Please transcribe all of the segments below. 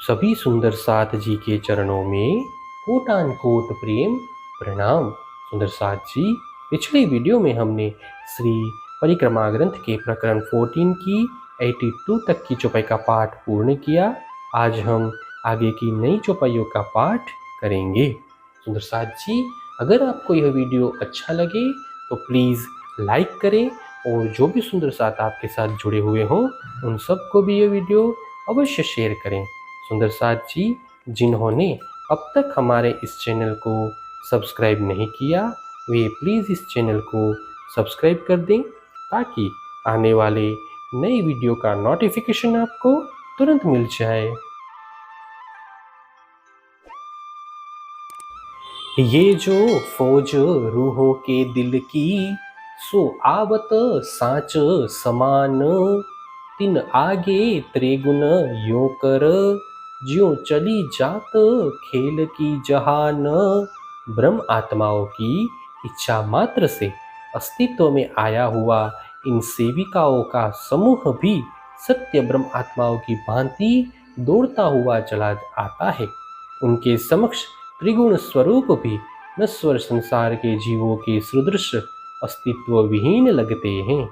सभी सुंदर साथ जी के चरणों में कोटान कोट प्रेम प्रणाम। सुंदर साथ जी, पिछले वीडियो में हमने श्री परिक्रमा ग्रंथ के प्रकरण 14 की 82 तक की चौपाई का पाठ पूर्ण किया। आज हम आगे की नई चौपाइयों का पाठ करेंगे। सुंदर साथ जी, अगर आपको यह वीडियो अच्छा लगे तो प्लीज़ लाइक करें और जो भी सुंदर साथ आपके साथ जुड़े हुए हों उन सबको भी यह वीडियो अवश्य शेयर करें। सुंदर साथ जी, जिन्होंने अब तक हमारे इस चैनल को सब्सक्राइब नहीं किया वे प्लीज़ इस चैनल को सब्सक्राइब कर दें ताकि आने वाले नई वीडियो का नोटिफिकेशन आपको तुरंत मिल जाए। ये जो फौज रूहों के दिल की सो आवत साँच समान, तिन आगे त्रिगुण यों कर ज्यों चली जात खेल की जहान। ब्रह्म आत्माओं की इच्छा मात्र से अस्तित्व में आया हुआ इन सेविकाओं का समूह भी सत्य ब्रह्म आत्माओं की भांति दौड़ता हुआ चला आता है। उनके समक्ष त्रिगुण स्वरूप भी नश्वर संसार के जीवों के सुदृश अस्तित्व विहीन लगते हैं।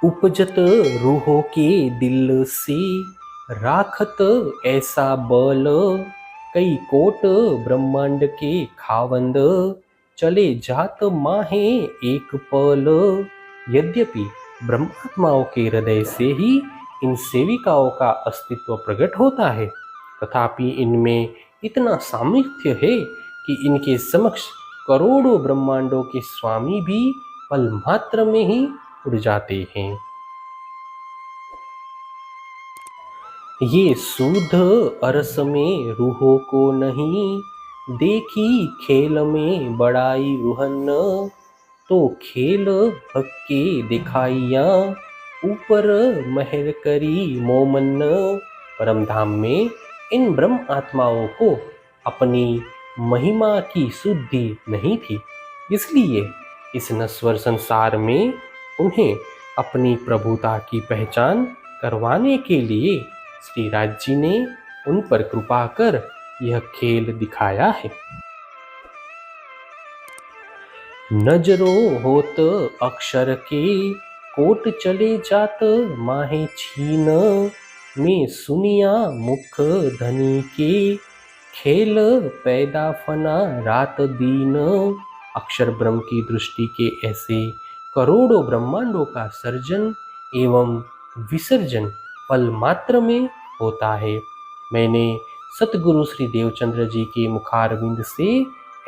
उपजत रूहों के दिल से राखत ऐसा बल, कई कोट ब्रह्मांड के खावंद चले जात माहे एक पल। यद्यपि ब्रह्मात्माओं के हृदय से ही इन सेविकाओं का अस्तित्व प्रकट होता है, तथापि इनमें इतना सामर्थ्य है कि इनके समक्ष करोड़ों ब्रह्मांडों के स्वामी भी पल मात्र में ही उड़ जाते हैं। ये सूध अरस में रूहों को नहीं, देखी खेल में बड़ाई रुहन, तो खेल हक्के दिखाइया ऊपर महर करी मोमन। परमधाम में इन ब्रह्म आत्माओं को अपनी महिमा की शुद्धि नहीं थी, इसलिए इस नश्वर संसार में उन्हें अपनी प्रभुता की पहचान करवाने के लिए श्री राज जी ने उन पर कृपा कर यह खेल दिखाया है। नजरों होत अक्षर के कोट चले जात माहे छीन, में सुनिया मुख धनी के खेल पैदा फना रात दीन। अक्षर ब्रह्म की दृष्टि के ऐसे करोड़ों ब्रह्मांडों का सर्जन एवं विसर्जन पल मात्र में होता है। मैंने सतगुरु श्री देवचंद्र जी के मुखारविंद से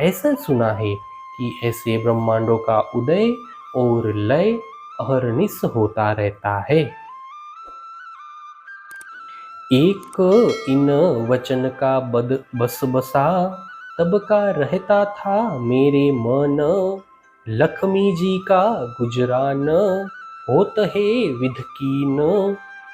ऐसा सुना है कि ऐसे ब्रह्मांडों का उदय और लय अहरनिश होता रहता है। एक इन वचन का बस बसा तब का रहता था मेरे मन, लक्ष्मी जी का गुजरान होत है विध कीन।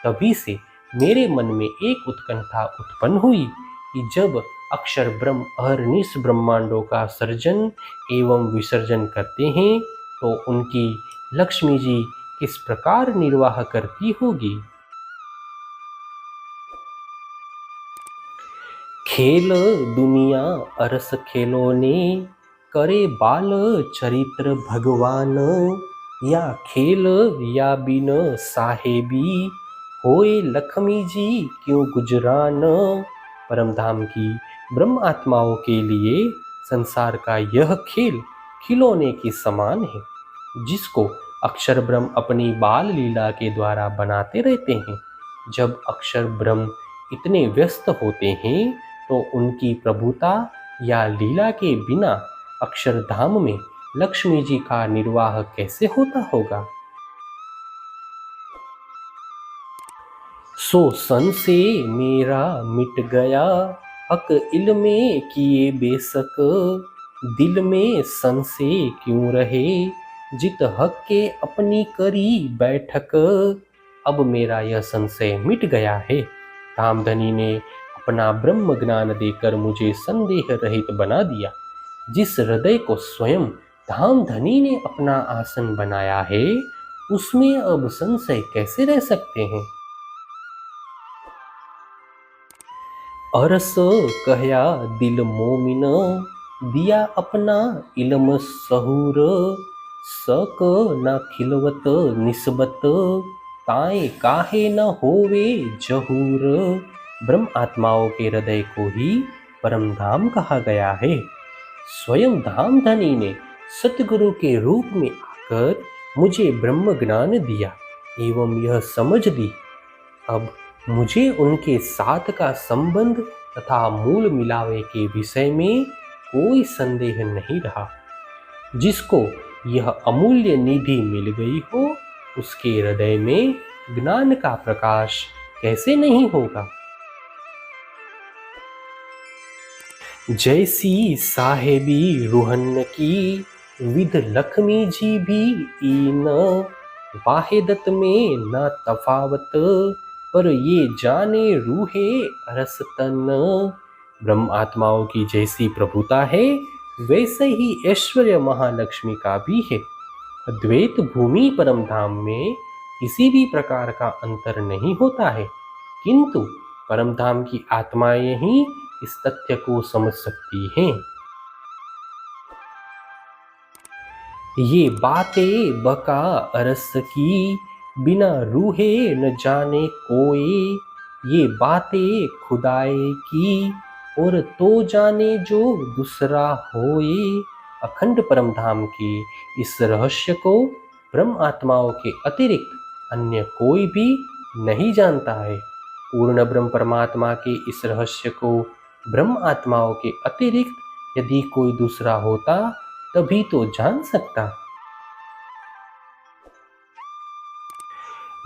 तभी से मेरे मन में एक उत्कंठा उत्पन्न हुई कि जब अक्षर ब्रह्म अहरनिश ब्रह्मांडों का सर्जन एवं विसर्जन करते हैं तो उनकी लक्ष्मी जी किस प्रकार निर्वाह करती होगी। खेल दुनिया अरस खेलोने करे बाल चरित्र भगवान, या खेल या बिन साहेबी होए लक्ष्मी जी क्यों गुजरान। परमधाम की ब्रह्म आत्माओं के लिए संसार का यह खेल खिलौने के समान है, जिसको अक्षर ब्रह्म अपनी बाल लीला के द्वारा बनाते रहते हैं। जब अक्षर ब्रह्म इतने व्यस्त होते हैं तो उनकी प्रभुता या लीला के बिना अक्षरधाम में लक्ष्मी जी का निर्वाह कैसे होता होगा। सो सन से मेरा मिट गया हक इल्मे किए बेशक, दिल में संशय क्यों रहे जित हक के अपनी करी बैठक। अब मेरा यह संशय मिट गया है। धामधनी ने अपना ब्रह्म ज्ञान देकर मुझे संदेह रहित बना दिया। जिस हृदय को स्वयं धामधनी ने अपना आसन बनाया है उसमें अब संशय कैसे रह सकते हैं। अरस कहया दिल मोमिन, दिया अपना इलम सहूर, सक ना खिलवत निस्बत, ताए काहे न होवे जहूर। ब्रह्म आत्माओं के हृदय को ही परम धाम कहा गया है। स्वयं धाम धनी ने सतगुरु के रूप में आकर मुझे ब्रह्म ज्ञान दिया एवं यह समझ दी। अब मुझे उनके साथ का संबंध तथा मूल मिलावे के विषय में कोई संदेह नहीं रहा। जिसको यह अमूल्य निधि मिल गई हो, उसके हृदय में ज्ञान का प्रकाश कैसे नहीं होगा। जैसी साहेबी रूहन की विद लक्ष्मी जी भी ईन, वाहिदत में न तफावत, पर ये जाने रूहे अरस तन। ब्रह्म आत्माओं की जैसी प्रभुता है, वैसे ही ऐश्वर्य महालक्ष्मी का भी है। अद्वैत भूमि परम धाम में किसी भी प्रकार का अंतर नहीं होता है, किंतु परम धाम की आत्माएं ही इस तथ्य को समझ सकती हैं। ये बातें बका अरस की, बिना रूहे न जाने कोई, ये बातें खुदाए की, और तो जाने जो दूसरा होए। अखंड परम धाम की इस रहस्य को ब्रह्म आत्माओं के अतिरिक्त अन्य कोई भी नहीं जानता है। पूर्ण ब्रह्म परमात्मा के इस रहस्य को ब्रह्म आत्माओं के अतिरिक्त यदि कोई दूसरा होता तभी तो जान सकता।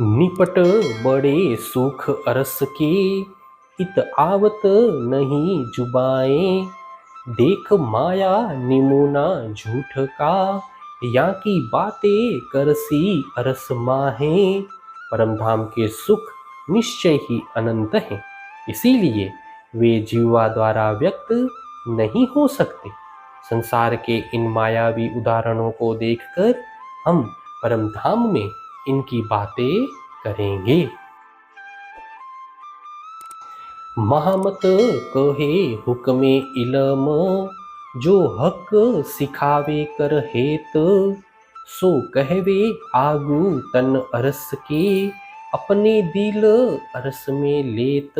निपट बड़े सुख अरस के, इत आवत नहीं जुबाएं, देख माया निमुना झूठ का, या की बातें करसी अरस माहें। परम धाम के सुख निश्चय ही अनंत हैं, इसीलिए वे जीवा द्वारा व्यक्त नहीं हो सकते। संसार के इन मायावी उदाहरणों को देखकर हम परम धाम में इनकी बातें करेंगे। महामत कहे हुक्मे इलम, जो हक सिखावे कर हेत, सो कहवे आगू तन अरस के, अपने दिल अरस में लेत।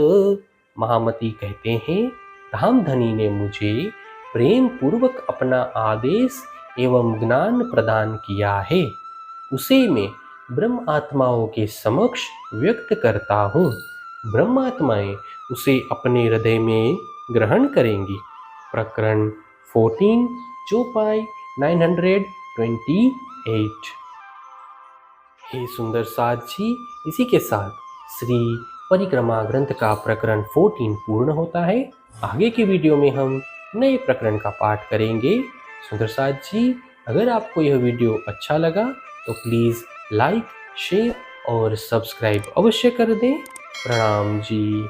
महामती कहते हैं, धाम धनी ने मुझे प्रेम पूर्वक अपना आदेश एवं ज्ञान प्रदान किया है, उसे मैं ब्रह्म आत्माओं के समक्ष व्यक्त करता हूँ। ब्रह्म आत्माएं उसे अपने हृदय में ग्रहण करेंगी। प्रकरण 14 चौपाई 928। हे सुंदर साथ जी, इसी के साथ श्री परिक्रमा ग्रंथ का प्रकरण 14 पूर्ण होता है। आगे की वीडियो में हम नए प्रकरण का पाठ करेंगे। सुंदर साथ जी, अगर आपको यह वीडियो अच्छा लगा तो प्लीज़ लाइक, शेयर और सब्सक्राइब अवश्य कर दें। प्रणाम जी।